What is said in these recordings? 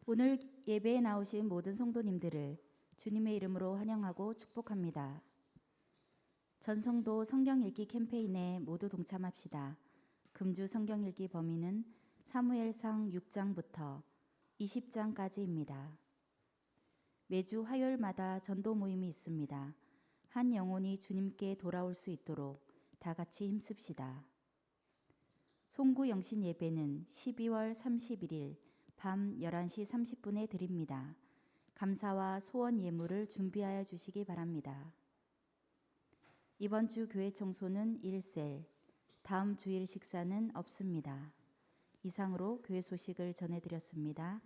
오늘 예배에 나오신 모든 성도님들을 주님의 이름으로 환영하고 축복합니다. 전성도 성경 읽기 캠페인에 모두 동참합시다. 금주 성경 읽기 범위는 사무엘상 6장부터 20장까지입니다. 매주 화요일마다 전도 모임이 있습니다. 한 영혼이 주님께 돌아올 수 있도록 다 같이 힘씁시다. 송구 영신 예배는 12월 31일 밤 11시 30분에 드립니다. 감사와 소원 예물을 준비하여 주시기 바랍니다. 이번 주 교회 청소는 1셀, 다음 주일 식사는 없습니다. 이상으로 교회 소식을 전해드렸습니다.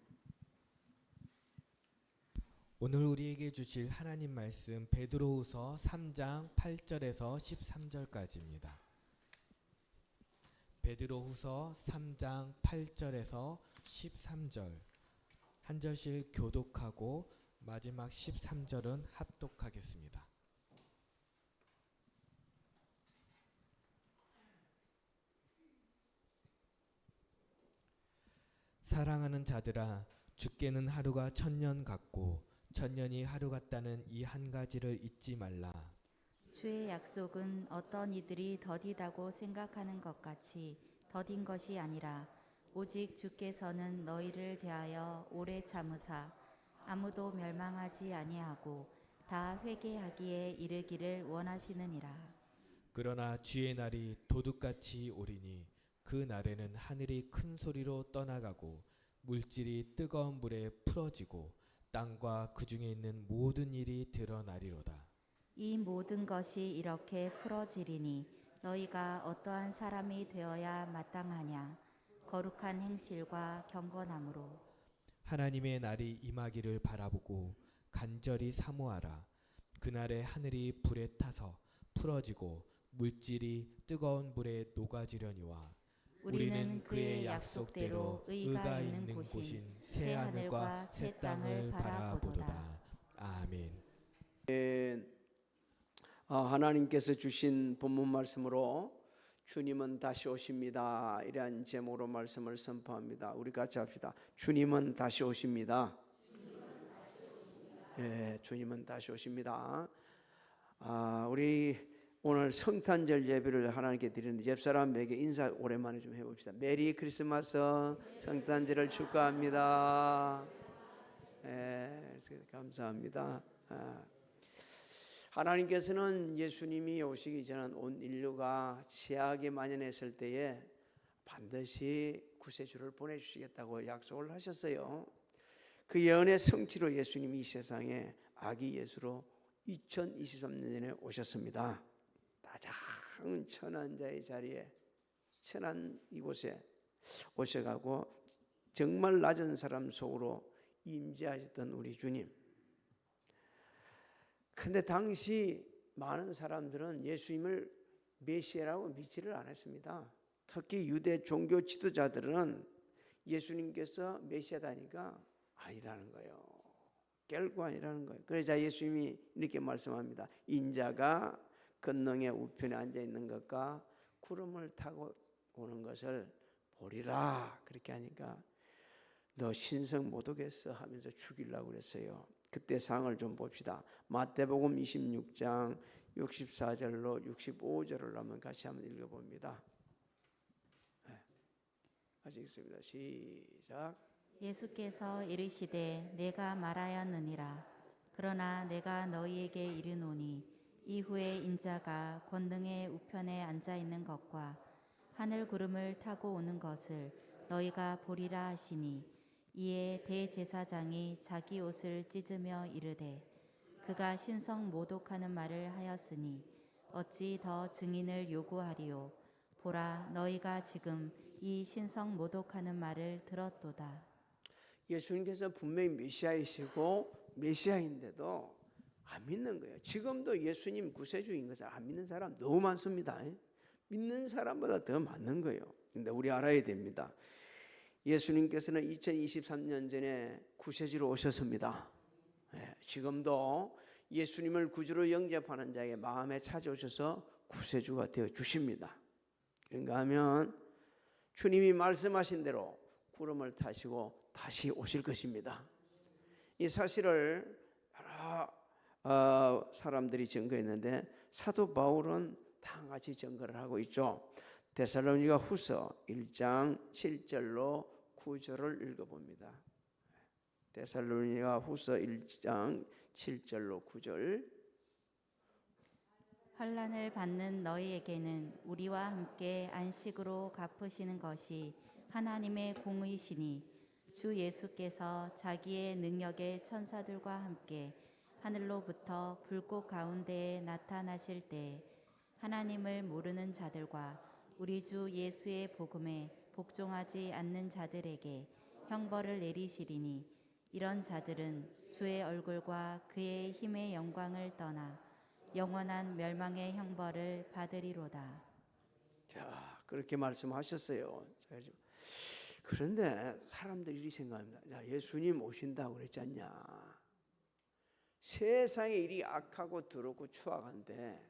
오늘 우리에게 주실 하나님 말씀 베드로후서 3장 8절에서 13절까지입니다. 베드로후서 3장 8절에서 13절 한 절씩 교독하고 마지막 13절은 합독하겠습니다. 사랑하는 자들아, 주께는 하루가 천년 같고 천년이 하루 같다는 이 한 가지를 잊지 말라. 주의 약속은 어떤 이들이 더디다고 생각하는 것 같이 더딘 것이 아니라 오직 주께서는 너희를 대하여 오래 참으사 아무도 멸망하지 아니하고 다 회개하기에 이르기를 원하시느니라. 그러나 주의 날이 도둑같이 오리니 그 날에는 하늘이 큰 소리로 떠나가고 물질이 뜨거운 불에 풀어지고 땅과 그 중에 있는 모든 일이 드러나리로다. 이 모든 것이 이렇게 풀어지리니 너희가 어떠한 사람이 되어야 마땅하냐. 거룩한 행실과 경건함으로 하나님의 날이 임하기를 바라보고 간절히 사모하라. 그날에 하늘이 불에 타서 풀어지고 물질이 뜨거운 불에 녹아지려니와 우리는 그의 약속대로 의가 있는 곳인 새 하늘과 새 땅을 바라보도다. 아멘. 하나님께서 주신 본문 말씀으로 주님은 다시 오십니다. 이러한 제목으로 말씀을 선포합니다. 우리 같이 합시다. 주님은 다시 오십니다. 예, 주님은 다시 오십니다. 우리 오늘 성탄절 예배를 하나님께 드리는데 옆사람에게 인사 오랜만에 좀 해봅시다. 메리 크리스마스, 성탄절을 축하합니다. 예, 감사합니다. 하나님께서는 예수님이 오시기 전 온 인류가 죄악에 만연했을 때에 반드시 구세주를 보내주시겠다고 약속을 하셨어요. 그 예언의 성취로 예수님이 이 세상에 아기 예수로 2023년 전에 오셨습니다. 가장 천한 자의 자리에, 천한 이곳에 오셔가고 정말 낮은 사람 속으로 임재하셨던 우리 주님. 근데 당시 많은 사람들은 예수님을 메시아라고 믿지를 않았습니다. 특히 유대 종교 지도자들은 예수님께서 메시아다니까 아니라는 거예요. 결코 아니라는 거예요. 그래서 예수님이 이렇게 말씀합니다. 인자가 권능의 우편에 앉아 있는 것과 구름을 타고 오는 것을 보리라. 그렇게 하니까 너 신성 못 오겠어 하면서 죽이려고 그랬어요. 그때 상을 좀 봅시다. 마태복음 26장 64절로 65절을 한번 같이 한번 읽어봅니다. 네. 같이 읽습니다. 시작. 예수께서 이르시되 내가 말하였느니라. 그러나 내가 너희에게 이르노니 이후에 인자가 권능의 우편에 앉아 있는 것과 하늘 구름을 타고 오는 것을 너희가 보리라 하시니 이에 대제사장이 자기 옷을 찢으며 이르되 그가 신성 모독하는 말을 하였으니 어찌 더 증인을 요구하리요. 보라, 너희가 지금 이 신성 모독하는 말을 들었도다. 예수님께서 분명히 메시아이시고 메시아인데도 안 믿는 거예요. 지금도 예수님 구세주인 것을 안 믿는 사람 너무 많습니다. 믿는 사람보다 더 많은 거예요. 근데 우리 알아야 됩니다. 예수님께서는 2023년 전에 구세주로 오셨습니다. 지금도 예수님을 구주로 영접하는 자에게 마음에 찾아오셔서 구세주가 되어 주십니다. 그런가 하면 주님이 말씀하신 대로 구름을 타시고 다시 오실 것입니다. 이 사실을 여러 사람들이 증거했는데 사도 바울은 다 같이 증거를 하고 있죠. 데살로니가 후서 1장 7절로 9절을 읽어봅니다. 데살로니가 후서 1장 7절로 9절. 환난을 받는 너희에게는 우리와 함께 안식으로 갚으시는 것이 하나님의 공의시니 주 예수께서 자기의 능력의 천사들과 함께 하늘로부터 불꽃 가운데에 나타나실 때 하나님을 모르는 자들과 우리 주 예수의 복음에 복종하지 않는 자들에게 형벌을 내리시리니 이런 자들은 주의 얼굴과 그의 힘의 영광을 떠나 영원한 멸망의 형벌을 받으리로다. 자, 그렇게 말씀하셨어요. 그런데 사람들이 이렇게 생각합니다. 자, 예수님 오신다고 그랬지 않냐. 세상에 일이 악하고 더럽고 추악한데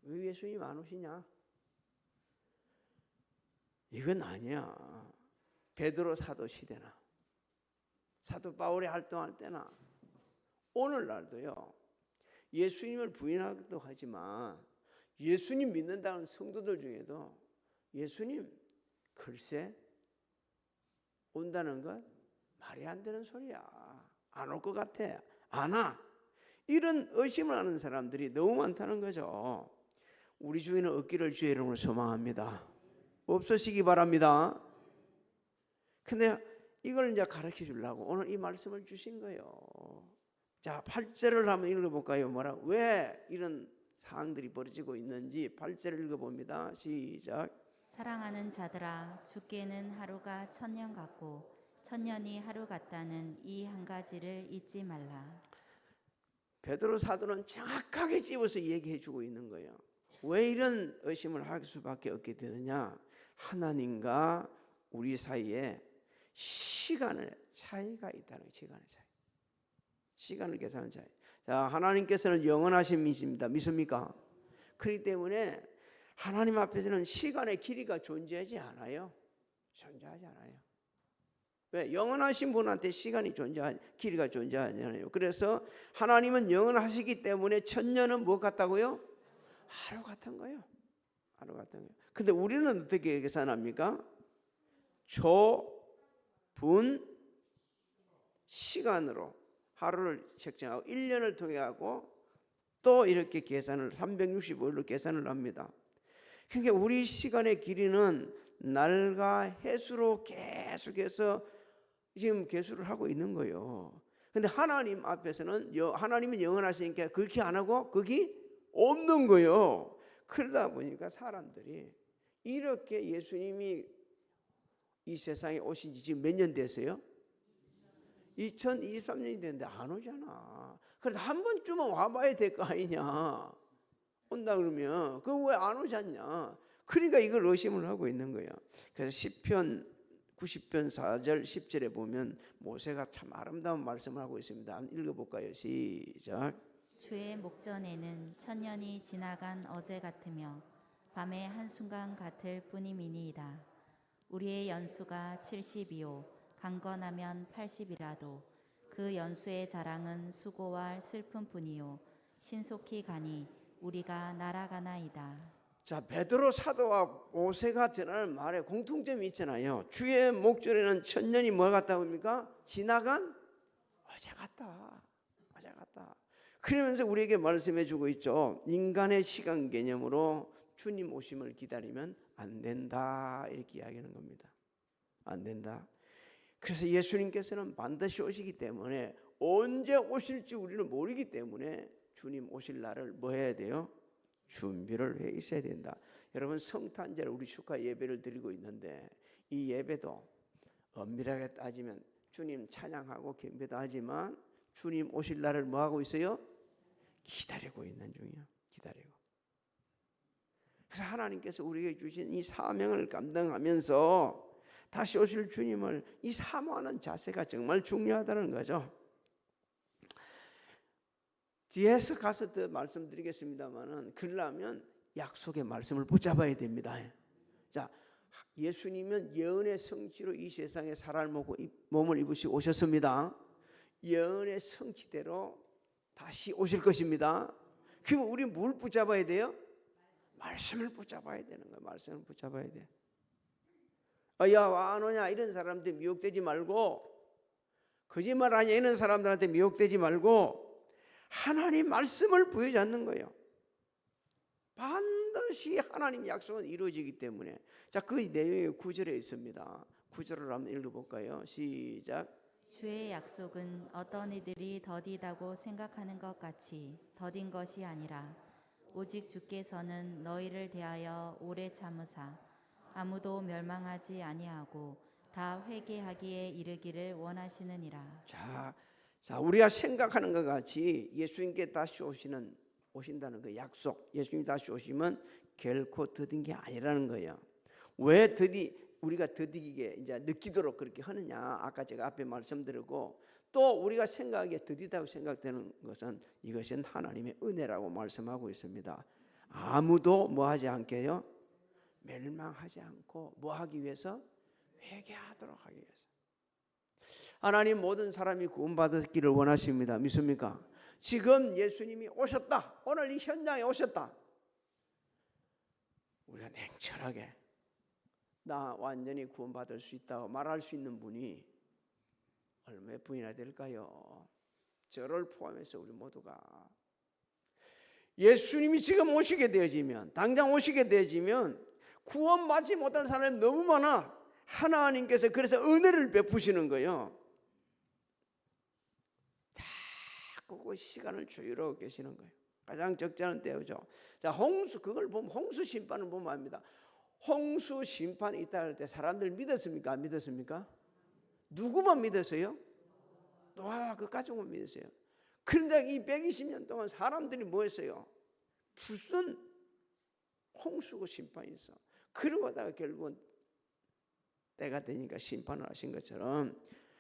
왜 예수님 안 오시냐? 이건 아니야. 베드로 사도 시대나 사도 바울이 활동할 때나 오늘날도요. 예수님을 부인하기도 하지만 예수님 믿는다는 성도들 중에도 예수님 글쎄 온다는 것 말이 안 되는 소리야. 안 올 것 같아. 안 와. 이런 의심을 하는 사람들이 너무 많다는 거죠. 우리 주위는 없기를 주의 이름으로 소망합니다. 없으시기 바랍니다. 근데 이걸 이제 가르쳐 주려고 오늘 이 말씀을 주신 거예요. 자, 8절을 한번 읽어볼까요? 왜 이런 상황들이 벌어지고 있는지 8절을 읽어봅니다. 시작. 사랑하는 자들아 주께는 하루가 천년 같고 천년이 하루 같다는 이 한 가지를 잊지 말라. 베드로 사도는 정확하게 집어서 얘기해 주고 있는 거예요. 왜 이런 의심을 할 수밖에 없게 되느냐? 하나님과 우리 사이에 시간의 차이가 있다는 거예요. 시간의 차이. 시간을 계산하는 차이. 자, 하나님께서는 영원하신 분이십니다. 믿습니까? 그렇기 때문에 하나님 앞에서는 시간의 길이가 존재하지 않아요. 존재하지 않아요. 왜? 영원하신 분한테 시간이 길이가 존재하지 않아요. 그래서 하나님은 영원하시기 때문에 천년은 뭐 같다고요? 하루 같은 거예요. 하루 같은 거예요. 근데 우리는 어떻게 계산합니까? 초, 분, 시간으로 하루를 책정하고 1년을 통해 하고 또 이렇게 계산을 365일로 계산을 합니다. 그러니까 우리 시간의 길이는 날과 해수로 계속해서 지금 계수를 하고 있는 거예요. 근데 하나님 앞에서는 하나님은 영원하시니까 그렇게 안 하고 거기 없는 거예요. 그러다 보니까 사람들이 이렇게 예수님이 이 세상에 오신 지 지금 몇 년 됐어요? 2023년이 됐는데 안 오잖아. 그래도 한 번쯤은 와봐야 될 거 아니냐. 온다 그러면 그거 왜 안 오지 않냐. 그러니까 이걸 의심을 하고 있는 거야. 그래서 시편 90편 4절 10절에 보면 모세가 참 아름다운 말씀을 하고 있습니다. 한번 읽어볼까요? 시작. 주의 목전에는 천년이 지나간 어제 같으며 밤의 한순간 같을 뿐임이니이다. 우리의 연수가 70이요 강건하면 80이라도 그 연수의 자랑은 수고와 슬픔뿐이요 신속히 가니 우리가 날아가나이다. 자, 베드로 사도와 모세가 전하는 말에 공통점이 있잖아요. 주의 목전에는 천년이 뭐 같다고 합니까? 지나간 어제 같다. 어제 같다. 그러면서 우리에게 말씀해 주고 있죠. 인간의 시간 개념으로 주님 오심을 기다리면 안 된다. 이렇게 이야기하는 겁니다. 안 된다. 그래서 예수님께서는 반드시 오시기 때문에 언제 오실지 우리는 모르기 때문에 주님 오실 날을 뭐 해야 돼요? 준비를 해 있어야 된다. 여러분 성탄절 우리 축하 예배를 드리고 있는데 이 예배도 엄밀하게 따지면 주님 찬양하고 경배도 하지만 주님 오실 날을 뭐 하고 있어요? 기다리고 있는 중이야. 기다리고. 그래서 하나님께서 우리에게 주신 이 사명을 감당하면서 다시 오실 주님을 이 사모하는 자세가 정말 중요하다는 거죠. 뒤에서 가서 더 말씀드리겠습니다만은 그러려면 약속의 말씀을 붙잡아야 됩니다. 자, 예수님은 예언의 성취로 이 세상에 사람을 몸을 입으시고 오셨습니다. 예언의 성취대로 다시 오실 것입니다. 그럼 우리 뭘 붙잡아야 돼요? 말씀을 붙잡아야 되는 거예요. 말씀을 붙잡아야 돼. 야, 와 안 오냐 이런 사람들 미혹되지 말고, 거짓말하냐 이런 사람들한테 미혹되지 말고 하나님 말씀을 부여잡는 거예요. 반드시 하나님 약속은 이루어지기 때문에. 자, 그 내용이 9절에 있습니다. 9절을 한번 읽어볼까요? 시작. 주의 약속은 어떤 이들이 더디다고 생각하는 것 같이 더딘 것이 아니라 오직 주께서는 너희를 대하여 오래 참으사 아무도 멸망하지 아니하고 다 회개하기에 이르기를 원하시느니라. 자, 우리가 생각하는 것 같이 예수님께 다시 오신다는 그 약속, 예수님 다시 오시면 결코 더딘 게 아니라는 거예요. 왜 우리가 더디게 이제 느끼도록 그렇게 하느냐? 아까 제가 앞에 말씀드리고, 또 우리가 생각하기에 더디다고 생각되는 것은 이것은 하나님의 은혜라고 말씀하고 있습니다. 아무도 뭐 하지 않게요? 멸망하지 않고 뭐 하기 위해서? 회개하도록 하기 위해서. 하나님 모든 사람이 구원받기를 원하십니다. 믿습니까? 지금 예수님이 오셨다. 오늘 이 현장에 오셨다. 우리가 냉철하게 나 완전히 구원받을 수 있다고 말할 수 있는 분이 몇 분이나 될까요? 저를 포함해서 우리 모두가. 예수님이 지금 오시게 되어지면, 당장 오시게 되어지면 구원받지 못할 사람이 너무 많아. 하나님께서 그래서 은혜를 베푸시는 거예요. 자꾸 그 시간을 조율하고 계시는 거예요. 가장 적절한 때죠. 자, 그걸 보면 홍수 심판을 보면 압니다. 홍수 심판이 있다 할 때 사람들 믿었습니까? 안 믿었습니까? 누구만 믿었어요? 노아와 그 가족만 믿었어요. 그런데 이 120년 동안 사람들이 뭐 했어요? 무슨 홍수고 심판이 있어. 그러고다가 결국은 때가 되니까 심판을 하신 것처럼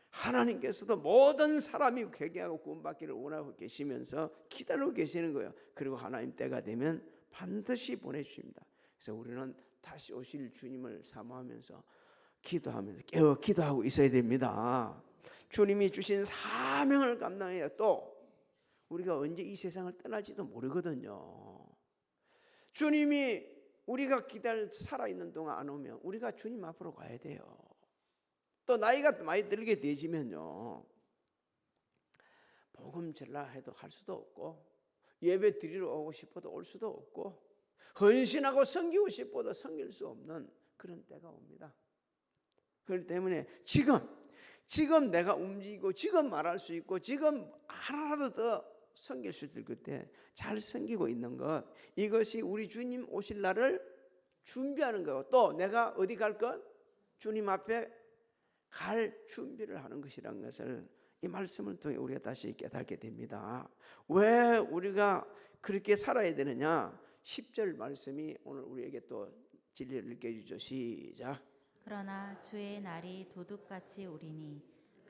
하나님께서도 모든 사람이 회개하고 구원받기를 원하고 계시면서 기다리고 계시는 거예요. 그리고 하나님 때가 되면 반드시 보내주십니다. 그래서 우리는 다시 오실 주님을 사모하면서 기도하고 있어야 됩니다. 주님이 주신 사명을 감당해야 또 우리가 언제 이 세상을 떠날지도 모르거든요. 주님이 우리가 살아있는 동안 안 오면 우리가 주님 앞으로 가야 돼요. 또 나이가 많이 들게 되지면요, 복음 전라 해도 할 수도 없고, 예배 드리러 오고 싶어도 올 수도 없고, 헌신하고 섬기고 싶어도 섬길 수 없는 그런 때가 옵니다. 그렇기 때문에 지금 내가 움직이고 지금 말할 수 있고 지금 하나라도 더 섬길 수 있을 그때 잘 섬기고 있는 것, 이것이 우리 주님 오실 날을 준비하는 거고, 또 내가 어디 갈 것? 주님 앞에 갈 준비를 하는 것이라는 것을 이 말씀을 통해 우리가 다시 깨닫게 됩니다. 왜 우리가 그렇게 살아야 되느냐? 10절 말씀이 오늘 우리에게 또 진리를 일깨워주죠. 시작. 그러나 주의 날이 도둑같이 오리니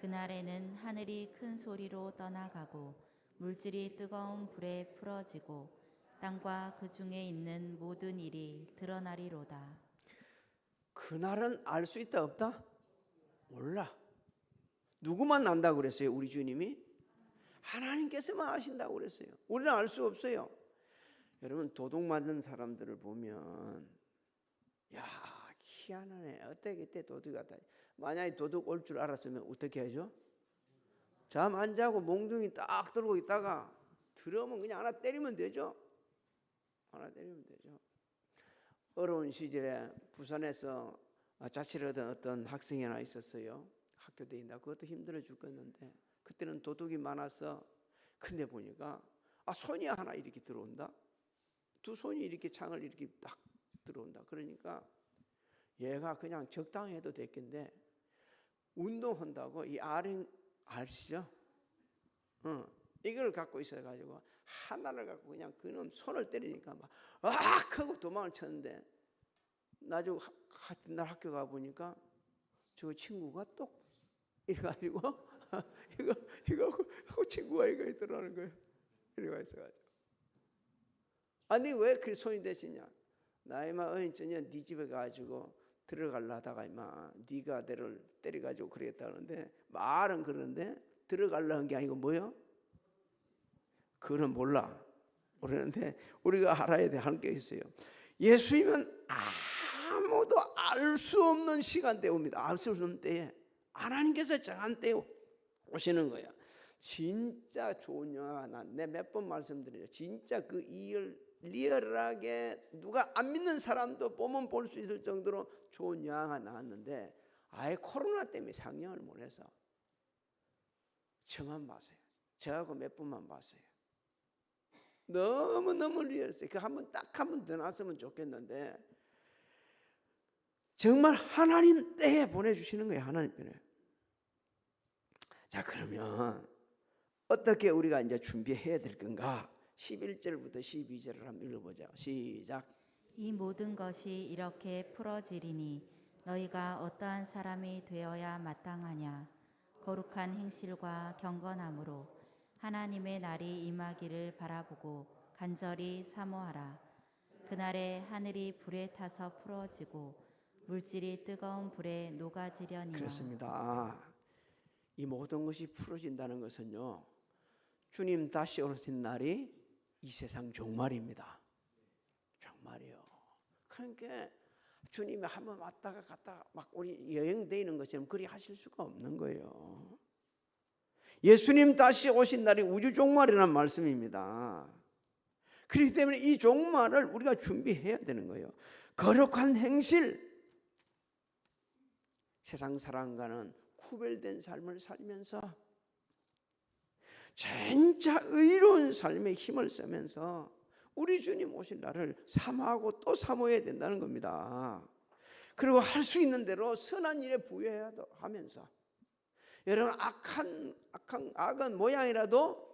그날에는 하늘이 큰 소리로 떠나가고 물질이 뜨거운 불에 풀어지고 땅과 그 중에 있는 모든 일이 드러나리로다. 그날은 알 수 있다 없다? 몰라. 누구만 안다고 그랬어요? 우리 주님이? 하나님께서만 아신다고 그랬어요. 우리는 알 수 없어요. 여러분, 도둑 맞은 사람들을 보면 야, 희한하네. 어떻게 그때 도둑 같다. 만약에 도둑 올 줄 알았으면 어떻게 하죠? 잠 안 자고 몽둥이 딱 들고 있다가 들어오면 그냥 하나 때리면 되죠. 하나 때리면 되죠. 어려운 시절에 부산에서 자취를 하던 어떤 학생이 하나 있었어요. 학교 다닌다. 그것도 힘들어 죽겠는데 그때는 도둑이 많아서, 근데 보니까 손이 하나 이렇게 들어온다. 두 손이 이렇게 창을 이렇게 딱 들어온다. 그러니까 얘가 그냥 적당히 해도 됐겠는데 운동한다고 이 아시죠? 이걸 갖고 있어가지고 하나를 갖고 그냥 그놈 손을 때리니까 막 하고 도망을 쳤는데, 나중에 같은 날 학교 가 보니까 저 친구가 똑 이래가지고 이거 친구가 이거 있더라는 거예요. 이래가 있어가지고, 아니 왜 그 손이 되시냐? 나이만 어린 저년 네 집에 가지고 들어가려다가 이마 네가 내를 때려가지고 그랬다는데 말은 그러는데 들어가려는 게 아니고 뭐요? 그거는 몰라. 그러는데 우리가 알아야 돼. 할 게 있어요. 예수님은 아무도 알 수 없는 시간대에 옵니다. 알 수 없는 때에 하나님께서 정한 때에 오시는 거야. 진짜 좋은 영화가 내 몇 번 말씀드려요. 진짜 그 리얼하게 누가 안 믿는 사람도 보면 볼 수 있을 정도로 좋은 영화가 나왔는데 아예 코로나 때문에 상영을 못해서 저만 봤어요. 저하고 몇 번만 봤어요. 너무너무 리얼했어요. 그 한번 딱 한 번 더 나왔으면 좋겠는데 정말 하나님 때에 보내주시는 거예요. 하나님 때에. 자, 그러면 어떻게 우리가 이제 준비해야 될 건가? 11절부터 12절을 한번 읽어보자. 시작. 이 모든 것이 이렇게 풀어지리니 너희가 어떠한 사람이 되어야 마땅하냐. 거룩한 행실과 경건함으로 하나님의 날이 임하기를 바라보고 간절히 사모하라. 그날에 하늘이 불에 타서 풀어지고 물질이 뜨거운 불에 녹아지려니와. 그렇습니다. 이 모든 것이 풀어진다는 것은요, 주님 다시 오신 날이 이 세상 종말입니다. 종말이요. 그러니까 주님이 한번 왔다가 갔다가 막 우리 여행 다니는 것처럼 그리 하실 수가 없는 거예요. 예수님 다시 오신 날이 우주 종말이라는 말씀입니다. 그렇기 때문에 이 종말을 우리가 준비해야 되는 거예요. 거룩한 행실, 세상 사람과는 구별된 삶을 살면서 진짜 의로운 삶의 힘을 쓰면서 우리 주님 오실 날을 사모하고 또 사모해야 된다는 겁니다. 그리고 할 수 있는 대로 선한 일에 부여해야 하면서 여러분 악한 모양이라도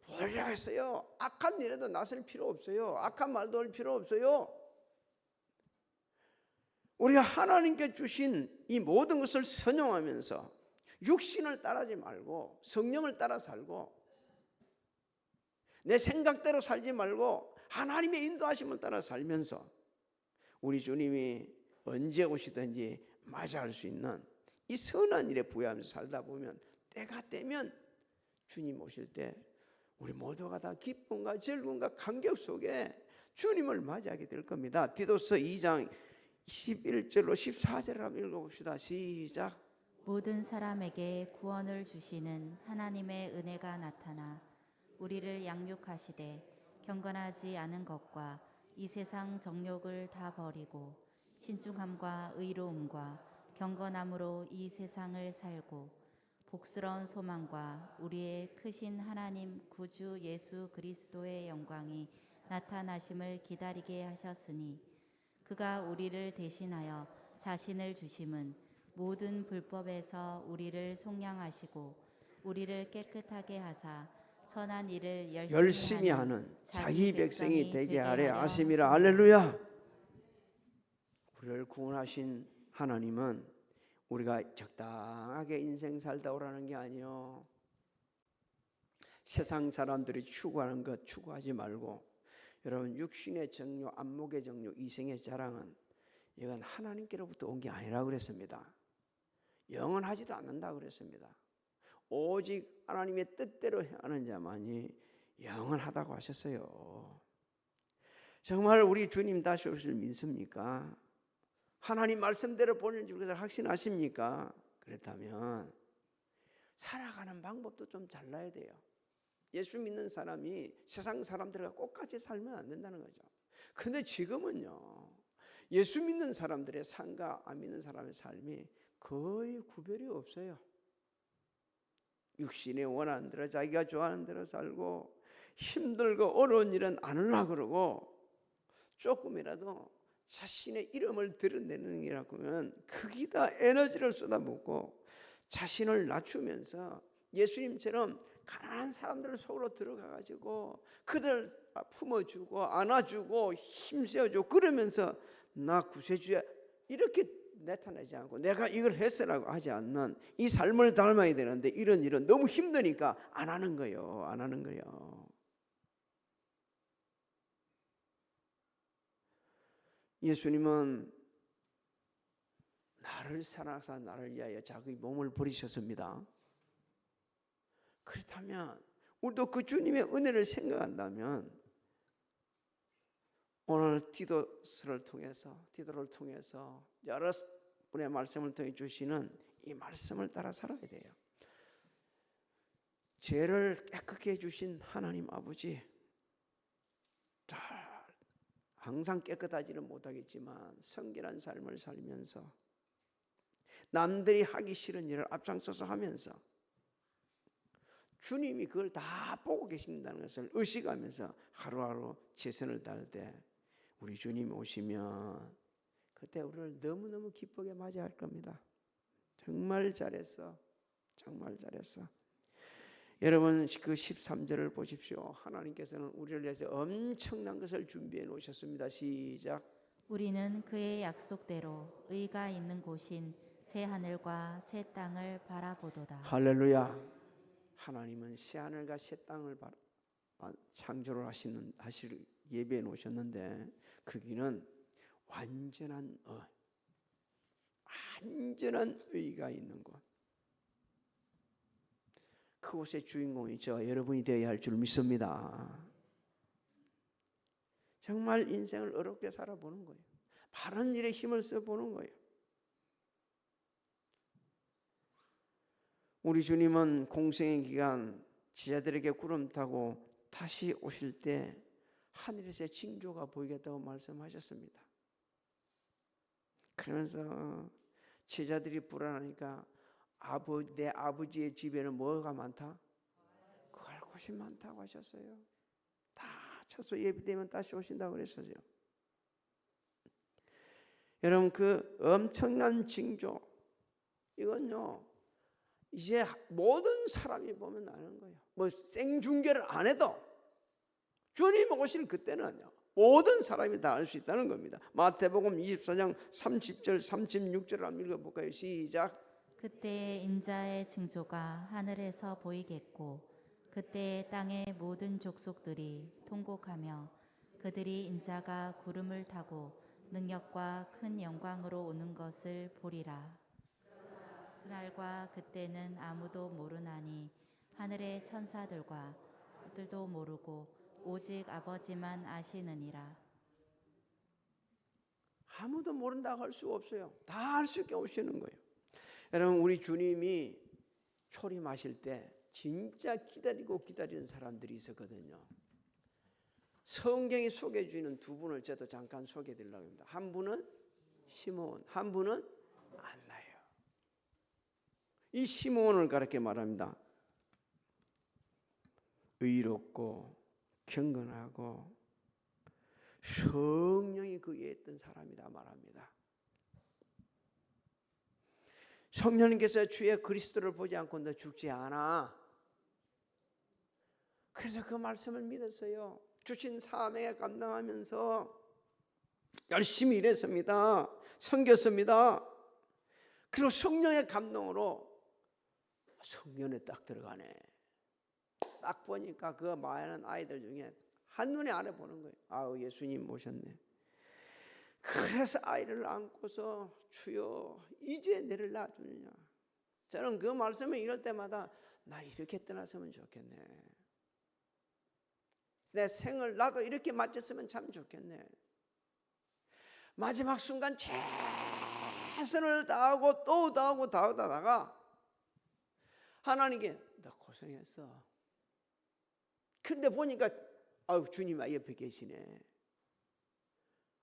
버리라 했어요. 악한 일에도 나설 필요 없어요. 악한 말도 할 필요 없어요. 우리가 하나님께 주신 이 모든 것을 선용하면서 육신을 따르지 말고 성령을 따라 살고 내 생각대로 살지 말고 하나님의 인도하심을 따라 살면서 우리 주님이 언제 오시든지 맞이할 수 있는 이 선한 일에 부여하면서 살다 보면 때가 되면 주님 오실 때 우리 모두가 다 기쁨과 즐거움과 감격 속에 주님을 맞이하게 될 겁니다. 디도서 2장 11절로 14절을 한번 읽어봅시다. 시작. 모든 사람에게 구원을 주시는 하나님의 은혜가 나타나 우리를 양육하시되 경건하지 않은 것과 이 세상 정욕을 다 버리고 신중함과 의로움과 경건함으로 이 세상을 살고 복스러운 소망과 우리의 크신 하나님 구주 예수 그리스도의 영광이 나타나심을 기다리게 하셨으니 그가 우리를 대신하여 자신을 주심은 모든 불법에서 우리를 속량하시고 우리를 깨끗하게 하사 선한 일을 열심히 하는 자기 백성이 되게 하려 하심이라. 할렐루야. 우리를 구원하신 하나님은 우리가 적당하게 인생 살다 오라는 게 아니요, 세상 사람들이 추구하는 것 추구하지 말고 여러분 육신의 정욕, 안목의 정욕, 이생의 자랑은 이건 하나님께로부터 온 게 아니라고 그랬습니다. 영원하지도 않는다 그랬습니다. 오직 하나님의 뜻대로 행하는 자만이 영원하다고 하셨어요. 정말 우리 주님 다시 오실 믿습니까? 하나님 말씀대로 보내는 줄 확신하십니까? 그렇다면 살아가는 방법도 좀 잘라야 돼요. 예수 믿는 사람이 세상 사람들과 똑같이 살면 안 된다는 거죠. 근데 지금은요, 예수 믿는 사람들의 삶과 안 믿는 사람의 삶이 거의 구별이 없어요. 육신에 원하는 대로 자기가 좋아하는 대로 살고 힘들고 어려운 일은 안 하려고 그러고 조금이라도 자신의 이름을 드러내는 일이라고 하면 거기다 에너지를 쏟아붓고 자신을 낮추면서 예수님처럼 가난한 사람들 속으로 들어가가지고 그들 품어주고 안아주고 힘세워주고 그러면서 나 구세주야 이렇게 나타나지 않고 내가 이걸 했으라고 하지 않는 이 삶을 닮아야 되는데 이런 일은 너무 힘드니까 안 하는 거예요. 안 하는 거예요. 예수님은 나를 사랑하사 나를 위하여 자기 몸을 버리셨습니다. 그렇다면 우리도 그 주님의 은혜를 생각한다면 오늘 디도를 통해서 여러 분의 말씀을 통해 주시는 이 말씀을 따라 살아야 돼요. 죄를 깨끗게 해주신 하나님 아버지, 항상 깨끗하지는 못하겠지만 성결한 삶을 살면서 남들이 하기 싫은 일을 앞장서서 하면서 주님이 그걸 다 보고 계신다는 것을 의식하면서 하루하루 최선을 다할 때 우리 주님 오시면 그때 우리를 너무너무 기쁘게 맞이할 겁니다. 정말 잘했어. 정말 잘했어. 여러분 그 13절을 보십시오. 하나님께서는 우리를 위해서 엄청난 것을 준비해 놓으셨습니다. 시작. 우리는 그의 약속대로 의가 있는 곳인 새 하늘과 새 땅을 바라보도다. 할렐루야. 하나님은 새 하늘과 새 땅을 창조를 하실 예배해 놓으셨는데 거기는 완전한 의가 있는 곳. 그곳의 주인공이 저 여러분이 되어야 할 줄 믿습니다. 정말 인생을 어렵게 살아보는 거예요. 바른 일에 힘을 써보는 거예요. 우리 주님은 공생의 기간 제자들에게 구름 타고 다시 오실 때 하늘에서 징조가 보이겠다고 말씀하셨습니다. 그러면서 제자들이 불안하니까 내 아버지의 집에는 뭐가 많다? 구할 곳이 많다고 하셨어요. 다 처소 예비되면 다시 오신다고 그랬어요. 여러분 그 엄청난 징조 이건요 이제 모든 사람이 보면 아는 거예요. 뭐 생중계를 안 해도 주님 오실 그때는요 모든 사람이 다 알 수 있다는 겁니다. 마태복음 24장 30절 36절을 한번 읽어볼까요? 시작. 그때 인자의 징조가 하늘에서 보이겠고 그때 땅의 모든 족속들이 통곡하며 그들이 인자가 구름을 타고 능력과 큰 영광으로 오는 것을 보리라. 그날과 그때는 아무도 모르나니 하늘의 천사들과 들도 모르고 오직 아버지만 아시느니라. 아무도 모른다고 할 수가 없어요. 다 알 수 있게 오시는 거예요. 여러분 우리 주님이 초림하실 때 진짜 기다리는 사람들이 있었거든요. 성경이 소개해 주는 두 분을 저도 잠깐 소개해 드리려고 합니다. 한 분은 시므온, 한 분은 안나예요. 이 시므온을 가르쳐 말합니다. 의롭고 경건하고 성령이 그 위에 있던 사람이다 말합니다. 성령님께서 주의 그리스도를 보지 않고 너 죽지 않아. 그래서 그 말씀을 믿었어요. 주신 사명에 감당하면서 열심히 일했습니다. 섬겼습니다. 그리고 성령의 감동으로 성년에 딱 들어가네. 딱 보니까 그 많은 아이들 중에 한눈에 알아보는 거예요. 아우 예수님 모셨네. 그래서 아이를 안고서 주여 이제 내를 놔주느냐. 저는 그 말씀을 읽을 때마다 나 이렇게 떠났으면 좋겠네. 내 생을 나도 이렇게 마쳤으면 참 좋겠네. 마지막 순간 최선을 다하고 또 다하고 다하다가 하나님께 너 고생했어. 근데 보니까 아우 주님 옆에 계시네.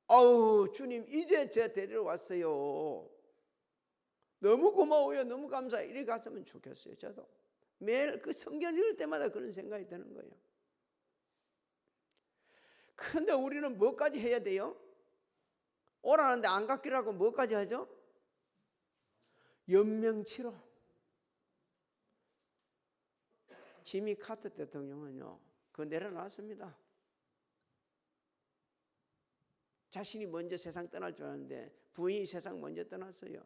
아우 주님 이제 제 데리러 왔어요. 너무 고마워요. 너무 감사해요. 이렇게 갔으면 좋겠어요. 저도 매일 그 성경 읽을 때마다 그런 생각이 드는 거예요. 근데 우리는 뭐까지 해야 돼요? 오라는데 안 갔기라고 뭐까지 하죠? 연명치로. 지미 카터 대통령은요 그거 내려놨습니다. 자신이 먼저 세상 떠날 줄 알았는데 부인이 세상 먼저 떠났어요.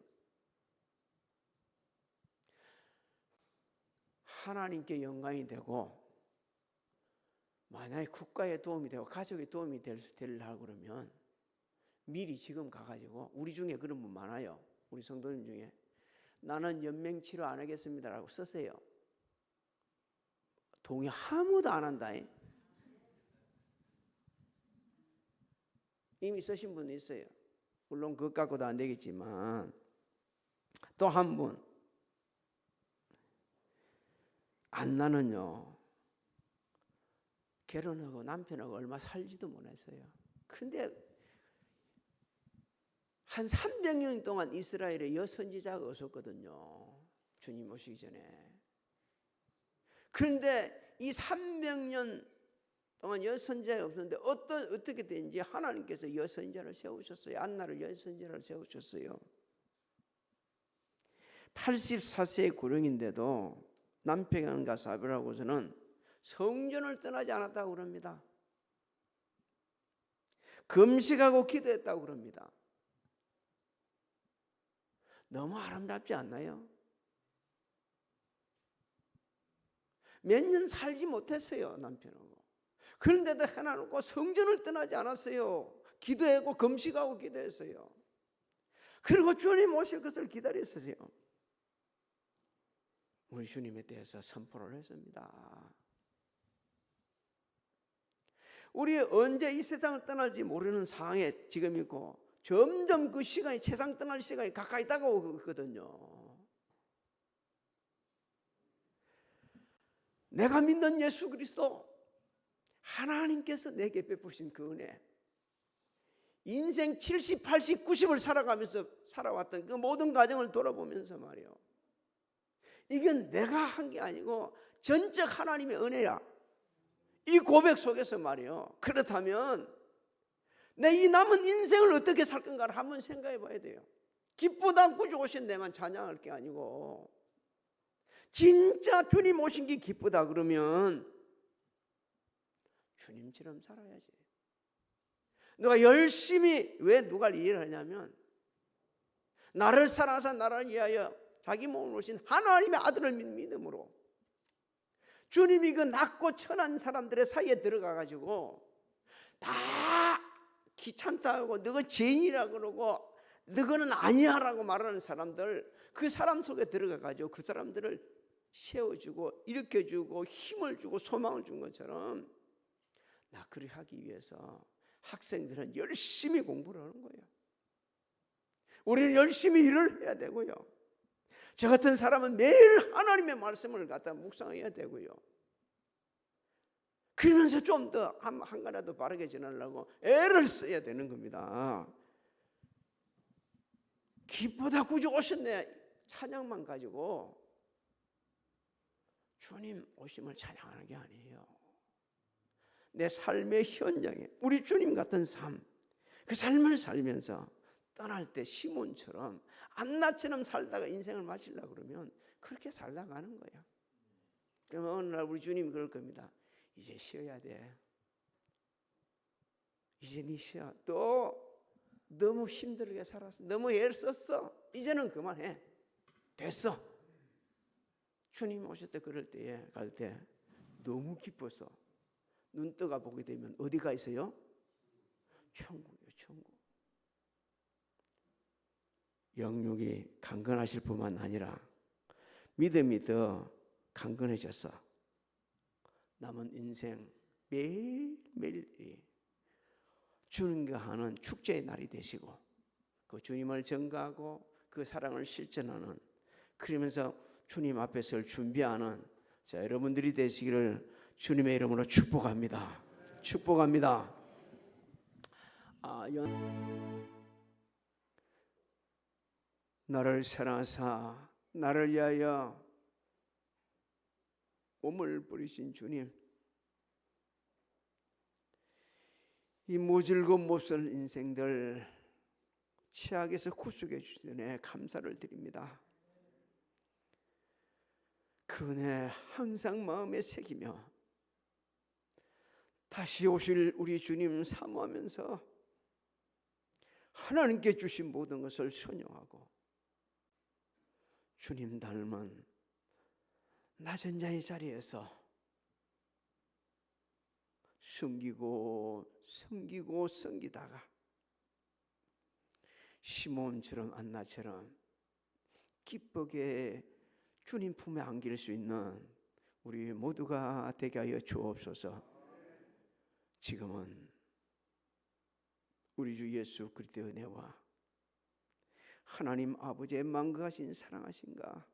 하나님께 영광이 되고 만약에 국가에 도움이 되고 가족에 도움이 되려고 그러면 미리 지금 가가지고 우리 중에 그런 분 많아요. 우리 성도님 중에 나는 연맹 치료 안 하겠습니다라고 썼어요. 동의 아무도 안 한다. 이미 쓰신 분이 있어요. 물론 그것 갖고도 안 되겠지만 또 한 분. 안나는요 결혼하고 남편하고 얼마 살지도 못했어요. 근데 한 300년 동안 이스라엘에 여선지자가 없었거든요. 주님 오시기 전에. 그런데 이 300년 동안 여선지자가 없었는데 어떻게 된지 하나님께서 여선지자를 세우셨어요. 안나를 여선지자를 세우셨어요. 84세의 고령인데도 남편과 사별을 하고서는 성전을 떠나지 않았다고 그럽니다. 금식하고 기도했다고 그럽니다. 너무 아름답지 않나요? 몇 년 살지 못했어요, 남편하고. 그런데도 해놔놓고 성전을 떠나지 않았어요. 기도하고 금식하고 기도했어요. 그리고 주님 오실 것을 기다렸어요. 우리 주님에 대해서 선포를 했습니다. 우리 언제 이 세상을 떠날지 모르는 상황에 지금 있고 점점 그 시간이 세상 떠날 시간이 가까이 다가오고 있거든요. 내가 믿는 예수 그리스도 하나님께서 내게 베푸신 그 은혜, 인생 70, 80, 90을 살아가면서 살아왔던 그 모든 과정을 돌아보면서 말이에요. 이건 내가 한 게 아니고 전적 하나님의 은혜야. 이 고백 속에서 말이에요. 그렇다면 내 이 남은 인생을 어떻게 살 건가를 한번 생각해 봐야 돼요. 기쁘다 구주 오신 내만 찬양할 게 아니고 진짜 주님 오신 게 기쁘다 그러면 주님처럼 살아야지. 누가 열심히 왜 누가 일을 하냐면 나를 사랑하사 나를 위하여 자기 몸을 오신 하나님의 아들을 믿음으로 주님이 그 낮고 천한 사람들의 사이에 들어가 가지고 다 귀찮다고 너가 죄인이라 그러고 너는 아니야라고 말하는 사람들, 그 사람 속에 들어가 가지고 그 사람들을 세워주고 일으켜주고 힘을 주고 소망을 준 것처럼 나 그렇게 하기 위해서 학생들은 열심히 공부를 하는 거예요. 우리는 열심히 일을 해야 되고요. 저 같은 사람은 매일 하나님의 말씀을 갖다 묵상해야 되고요. 그러면서 좀 더 한 가라도 바르게 지내려고 애를 써야 되는 겁니다. 기쁘다 구주 오셨네 찬양만 가지고 주님 오심을 찬양하는 게 아니에요. 내 삶의 현장에 우리 주님 같은 삶, 그 삶을 살면서 떠날 때 시몬처럼 안나처럼 살다가 인생을 마치려고 그러면 그렇게 살다가는 거예요. 그러면 어느 날 우리 주님이 그럴 겁니다. 이제 쉬어야 돼. 이제 네 쉬어. 또 너무 힘들게 살았어. 너무 애를 썼어. 이제는 그만해. 됐어. 주님 오실 때 그럴 때에 갈 때 너무 기뻐서 눈 떠가 보게 되면 어디가 있어요? 천국이에요. 천국. 영육이 강건하실 뿐만 아니라 믿음이 더 강건해져서 남은 인생 매일매일이 주님과 하는 축제의 날이 되시고 그 주님을 전가하고 그 사랑을 실천하는, 그러면서 주님 앞에 설 준비하는 자 여러분들이 되시기를 주님의 이름으로 축복합니다. 축복합니다. 나를 사랑하사 나를 위하여 몸을 뿌리신 주님, 이 모질고 못살 인생들 치악에서 구속해 주시네 감사를 드립니다. 그 은혜 항상 마음에 새기며 다시 오실 우리 주님 사모하면서 하나님께 주신 모든 것을 순종하고 주님 닮은 낮은 자의 자리에서 섬기고 섬기다가 시몬처럼 안나처럼 기쁘게 주님 품에 안길 수 있는 우리 모두가 되게 하여 주옵소서. 지금은 우리 주 예수 그리스도의 은혜와 하나님 아버지의 만극하신 사랑하신가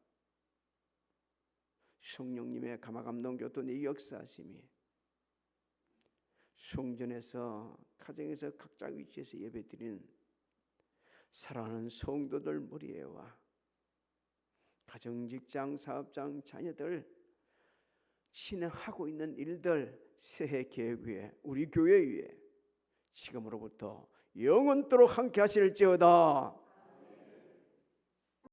성령님의 감화감동 교통의 역사하심이 성전에서 가정에서 각자 위치에서 예배드린 사랑하는 성도들 무리와 가정, 직장, 사업장, 자녀들 진행하고 있는 일들 새해 계획 위에 우리 교회 위에 지금으로부터 영원토록 함께 하실지어다.